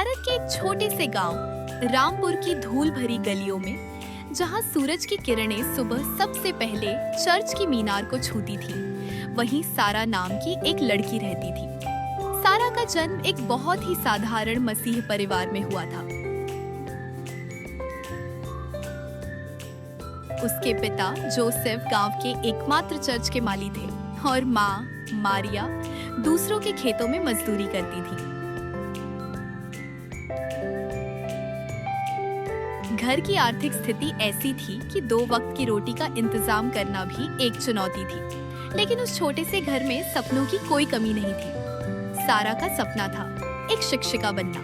भारत के एक छोटे से गांव रामपुर की धूल भरी गलियों में, जहां सूरज की किरणें सुबह सबसे पहले चर्च की मीनार को छूती थी, वहीं सारा नाम की एक लड़की रहती थी। सारा का जन्म एक बहुत ही साधारण मसीह परिवार में हुआ था। उसके पिता जोसेफ गांव के एकमात्र चर्च के माली थे और माँ मारिया दूसरों के खेतों में मजदूरी करती थी। घर की आर्थिक स्थिति ऐसी थी कि 2 वक्त की रोटी का इंतजाम करना भी एक चुनौती थी, लेकिन उस छोटे से घर में सपनों की कोई कमी नहीं थी। सारा का सपना था एक शिक्षिका बनना।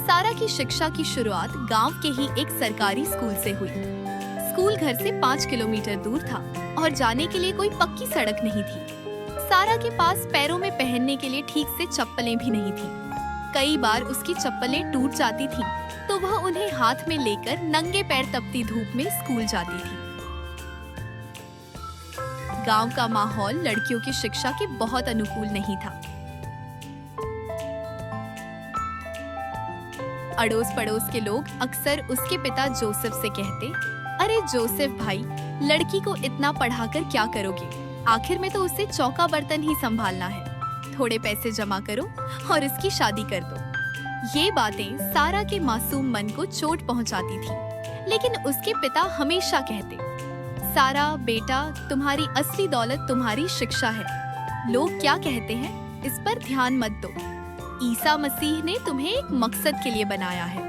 सारा की शिक्षा की शुरुआत गांव के ही एक सरकारी स्कूल से हुई। स्कूल घर से 5 किलोमीटर दूर था और जाने के लिए कोई पक्की सड़क नहीं थी। सारा के पास पैरों में पहनने के लिए ठीक से चप्पलें भी नहीं थी। कई बार उसकी चप्पलें टूट जाती थीं, तो वह उन्हें हाथ में लेकर नंगे पैर तपती धूप में स्कूल जाती थी। गांव का माहौल लड़कियों की शिक्षा के बहुत अनुकूल नहीं था। अड़ोस पड़ोस के लोग अक्सर उसके पिता जोसेफ से कहते, अरे जोसेफ भाई, लड़की को इतना पढ़ाकर क्या करोगे? आखिर में तो उसे चौका बर्तन ही संभालना है। थोड़े पैसे जमा करो और इसकी शादी कर दो। ये बातें सारा के मासूम मन को चोट पहुंचाती थी, लेकिन उसके पिता हमेशा कहते, सारा बेटा, तुम्हारी असली दौलत तुम्हारी शिक्षा है। लोग क्या कहते हैं इस पर ध्यान मत दो। ईसा मसीह ने तुम्हें एक मकसद के लिए बनाया है।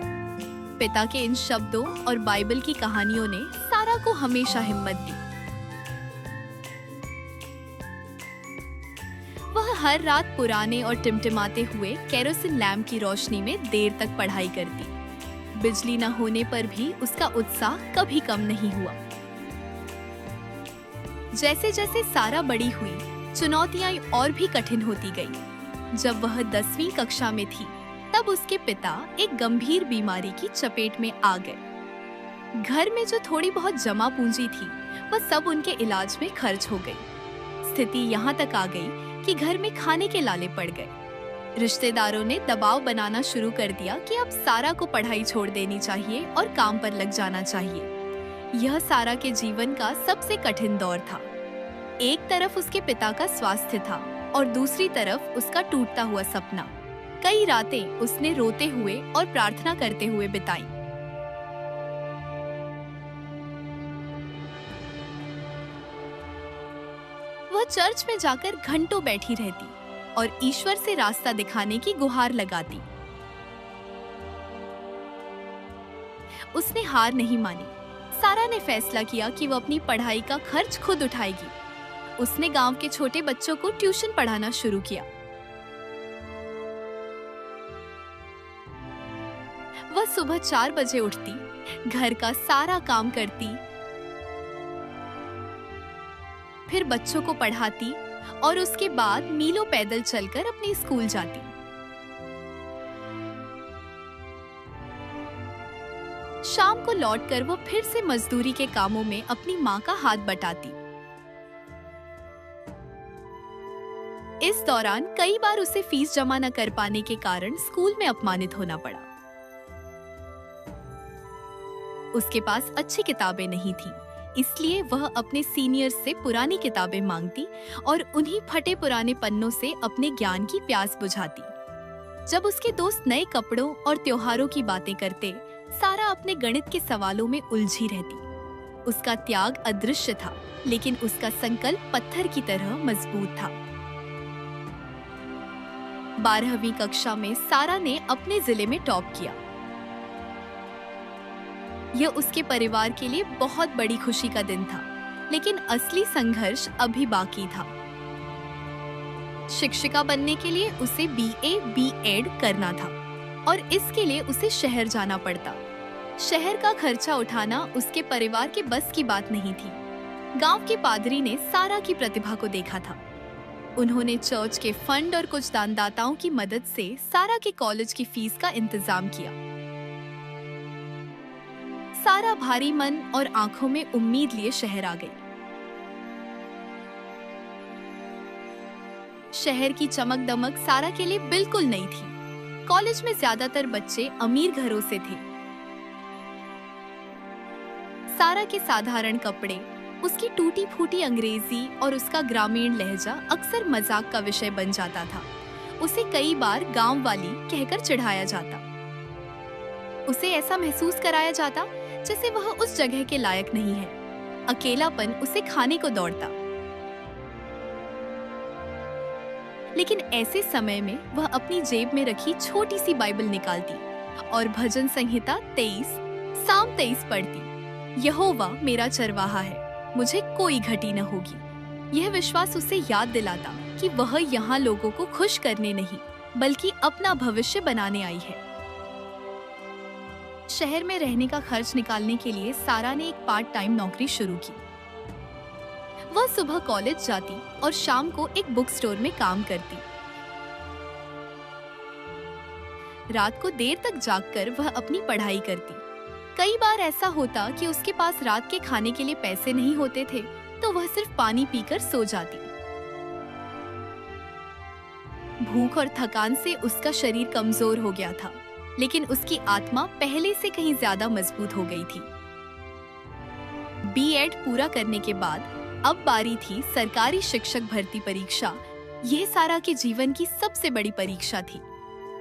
पिता के इन शब्दों और बाइबल की कहानियों ने सारा को हमेशा हिम्मत दी। वह हर रात पुराने और टिमटिमाते हुए केरोसिन लैंप की रोशनी में देर तक पढ़ाई करती। बिजली न होने पर भी उसका उत्साह कभी कम नहीं हुआ। जैसे जैसे सारा बड़ी हुई, चुनौतियां और भी कठिन होती गई। जब वह 10वीं कक्षा में थी, तब उसके पिता एक गंभीर बीमारी की चपेट में आ गए। घर में जो थोड़ी बहुत जमा पूंजी थी, वह सब उनके इलाज में खर्च हो गई। स्थिति यहाँ तक आ गई कि घर में खाने के लाले पड़ गए। रिश्तेदारों ने दबाव बनाना शुरू कर दिया कि अब सारा को पढ़ाई छोड़ देनी चाहिए और काम पर लग जाना चाहिए। यह सारा के जीवन का सबसे कठिन दौर था। एक तरफ उसके पिता का स्वास्थ्य था और दूसरी तरफ उसका टूटता हुआ सपना। कई रातें उसने रोते हुए और प्रार्थना करते हुए बिताई। वह चर्च में जाकर घंटों बैठी रहती और ईश्वर से रास्ता दिखाने की गुहार लगाती। उसने हार नहीं मानी। सारा ने फैसला किया कि वह अपनी पढ़ाई का खर्च खुद उठाएगी। उसने गांव के छोटे बच्चों को ट्यूशन पढ़ाना शुरू किया। वह सुबह 4 बजे उठती, घर का सारा काम करती, फिर बच्चों को पढ़ाती और उसके बाद मीलों पैदल चलकर अपने स्कूल जाती। शाम को लौटकर वो फिर से मजदूरी के कामों में अपनी माँ का हाथ बटाती। इस दौरान कई बार उसे फीस जमा न कर पाने के कारण स्कूल में अपमानित होना पड़ा। उसके पास अच्छी किताबें नहीं थीं, इसलिए वह अपने सीनियर्स से पुरानी किताबें मांगती और उन्हीं फटे पुराने पन्नों से अपने ज्ञान की प्यास बुझाती। जब उसके दोस्त नए कपड़ों और त्योहारों की बातें करते, सारा अपने गणित के सवालों में उलझी रहती। उसका त्याग अदृश्य था, लेकिन उसका संकल्प पत्थर की तरह मजबूत था। 12वीं कक्षा में सारा ने अपने जिले में टॉप किया। यह उसके परिवार के लिए बहुत बड़ी खुशी का दिन था, लेकिन असली संघर्ष अभी बाकी था। शिक्षिका बनने के लिए उसे बीए, बीएड करना था और इसके लिए उसे शहर जाना पड़ता। शहर का खर्चा उठाना उसके परिवार के बस की बात नहीं थी। गांव के पादरी ने सारा की प्रतिभा को देखा था। उन्होंने चर्च के फंड और कुछ दानदाताओं की मदद से सारा के कॉलेज की फीस का इंतजाम किया। सारा भारी मन और आंखों में उम्मीद लिए शहर आ गई। शहर की चमक दमक सारा के लिए बिल्कुल नई थी। कॉलेज में ज्यादातर बच्चे अमीर घरों से थे। सारा के साधारण कपड़े, उसकी टूटी फूटी अंग्रेजी और उसका ग्रामीण लहजा अक्सर मजाक का विषय बन जाता था। उसे कई बार गांव वाली कहकर चिढ़ाया जाता। उसे ऐसा महसूस कराया जाता जैसे वह उस जगह के लायक नहीं है। अकेलापन उसे खाने को दौड़ता। लेकिन ऐसे समय में वह अपनी जेब में रखी छोटी सी बाइबल निकालती और भजन संहिता 23 साम 23 पढ़ती। यहोवा मेरा चरवाहा है, मुझे कोई घटी न होगी। यह विश्वास उसे याद दिलाता कि वह यहाँ लोगों को खुश करने नहीं बल्कि अपना भविष्य बनाने आई है। शहर में रहने का खर्च निकालने के लिए सारा ने एक पार्ट टाइम नौकरी शुरू की। वह सुबह कॉलेज जाती और शाम को एक बुक स्टोर में काम करती। रात को देर तक जागकर वह अपनी पढ़ाई करती। कई बार ऐसा होता कि उसके पास रात के खाने के लिए पैसे नहीं होते थे, तो वह सिर्फ पानी पीकर सो जाती। भूख और थकान से उसका शरीर कमजोर हो गया था, लेकिन उसकी आत्मा पहले से कहीं ज्यादा मजबूत हो गई थी। बीएड पूरा करने के बाद अब बारी थी सरकारी शिक्षक भर्ती परीक्षा। यह सारा के जीवन की सबसे बड़ी परीक्षा थी।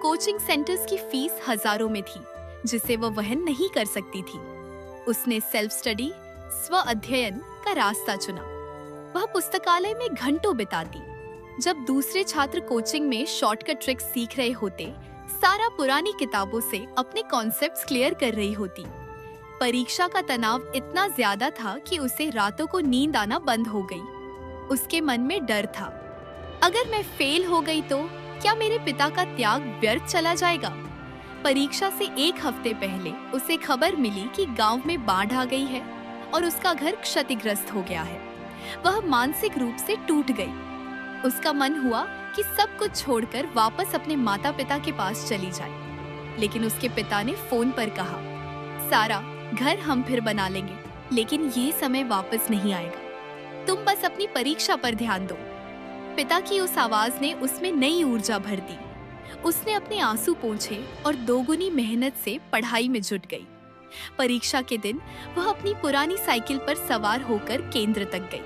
कोचिंग सेंटर्स की फीस हजारों में थी, जिसे वह वहन नहीं कर सकती थी। उसने सेल्फ स्टडी, स्व अध्ययन का रास्ता चुना। वह पुस्तकालय में घंटों बिताती। जब दूसरे छात्र कोचिंग में शॉर्टकट ट्रिक्स सीख रहे होते, सारा पुरानी किताबों से अपने कॉन्सेप्ट्स क्लियर कर रही होती। परीक्षा का तनाव इतना ज्यादा था कि उसे रातों को नींद आना बंद हो गई। उसके मन में डर था, अगर मैं फेल हो गई तो क्या मेरे पिता का त्याग व्यर्थ चला जाएगा। परीक्षा से एक हफ्ते पहले उसे खबर मिली कि गांव में बाढ़ आ गई है और उसका घर क्षतिग्रस्त हो गया है। वह मानसिक रूप से टूट गई। उसका मन हुआ कि सब कुछ छोड़कर वापस अपने माता पिता के पास चली जाए, लेकिन उसके पिता ने फोन पर कहा, सारा, घर हम फिर बना लेंगे, लेकिन ये समय वापस नहीं आएगा। तुम बस अपनी परीक्षा पर ध्यान दो। पिता की उस आवाज ने उसमें नई ऊर्जा भर दी। उसने अपने आंसू पोंछे और दोगुनी मेहनत से पढ़ाई में जुट गई। परीक्षा के दिन वह अपनी पुरानी साइकिल पर सवार होकर केंद्र तक गई।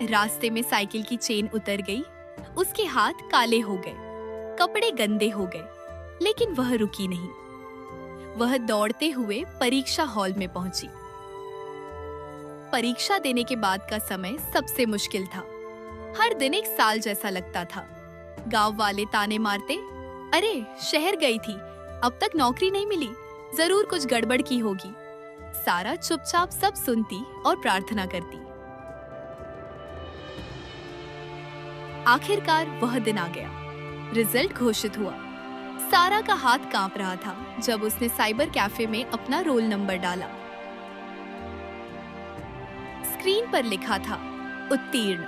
रास्ते में साइकिल की चेन उतर गई। उसके हाथ काले हो गए, कपड़े गंदे हो गए, लेकिन वह रुकी नहीं। वह दौड़ते हुए परीक्षा हॉल में पहुंची। परीक्षा देने के बाद का समय सबसे मुश्किल था। हर दिन एक साल जैसा लगता था। गांव वाले ताने मारते, अरे शहर गई थी, अब तक नौकरी नहीं मिली, जरूर कुछ गड़बड़ की होगी। सारा चुपचाप सब सुनती और प्रार्थना करती। आखिरकार वह दिन आ गया। रिजल्ट घोषित हुआ। सारा का हाथ कांप रहा था जब उसने साइबर कैफे में अपना रोल नंबर डाला। स्क्रीन पर लिखा था, उत्तीर्ण,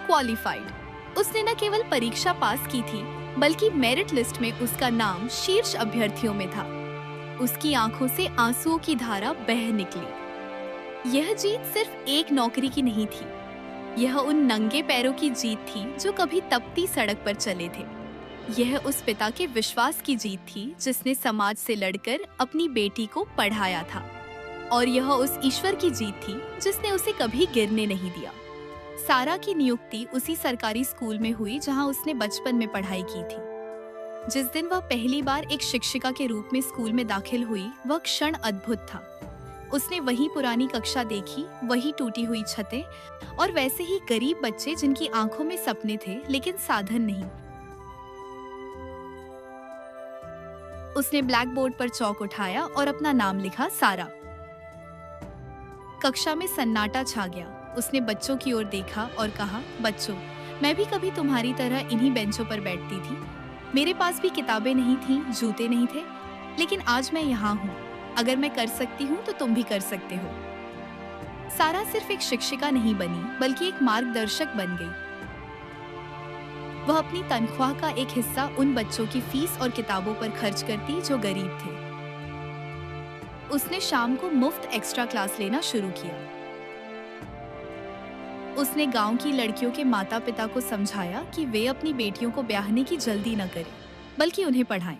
क्वालिफाइड। उसने न केवल परीक्षा पास की थी, बल्कि मेरिट लिस्ट में उसका नाम शीर्ष अभ्यर्थियों में था। उसकी आंखों से आंसुओं की धारा बह निकली। यह जीत सिर्फ एक नौकरी की नहीं थी, यह उन नंगे पैरों की जीत थी जो कभी तपती सड़क पर चले थे। यह उस पिता के विश्वास की जीत थी जिसने समाज से लड़कर अपनी बेटी को पढ़ाया था, और यह उस ईश्वर की जीत थी जिसने उसे कभी गिरने नहीं दिया। सारा की नियुक्ति उसी सरकारी स्कूल में हुई जहां उसने बचपन में पढ़ाई की थी। जिस दिन वह पहली बार एक शिक्षिका के रूप में स्कूल में दाखिल हुई, वह क्षण अद्भुत था। उसने वही पुरानी कक्षा देखी, वही टूटी हुई छतें और वैसे ही गरीब बच्चे जिनकी आंखों में सपने थे लेकिन साधन नहीं। उसने ब्लैक बोर्ड पर चौक उठाया और अपना नाम लिखा, सारा। कक्षा में सन्नाटा छा गया। उसने बच्चों की ओर देखा और कहा, बच्चों, मैं भी कभी तुम्हारी तरह इन्हीं बेंचों पर बैठती थी। मेरे पास भी किताबें नहीं थीं, जूते नहीं थे, लेकिन आज मैं यहाँ हूँ। अगर मैं कर सकती हूँ तो तुम भी कर सकते हो। सारा सिर्फ एक शिक्षिका नहीं बनी, बल्कि एक मार्गदर्शक बन गई। वह अपनी तनख्वाह का एक हिस्सा उन बच्चों की फीस और किताबों पर खर्च करती जो गरीब थे। उसने शाम को मुफ्त एक्स्ट्रा क्लास लेना शुरू किया। उसने गांव की लड़कियों के माता पिता को समझाया कि वे अपनी बेटियों को ब्याहने की जल्दी न करें, बल्कि उन्हें पढ़ाएं।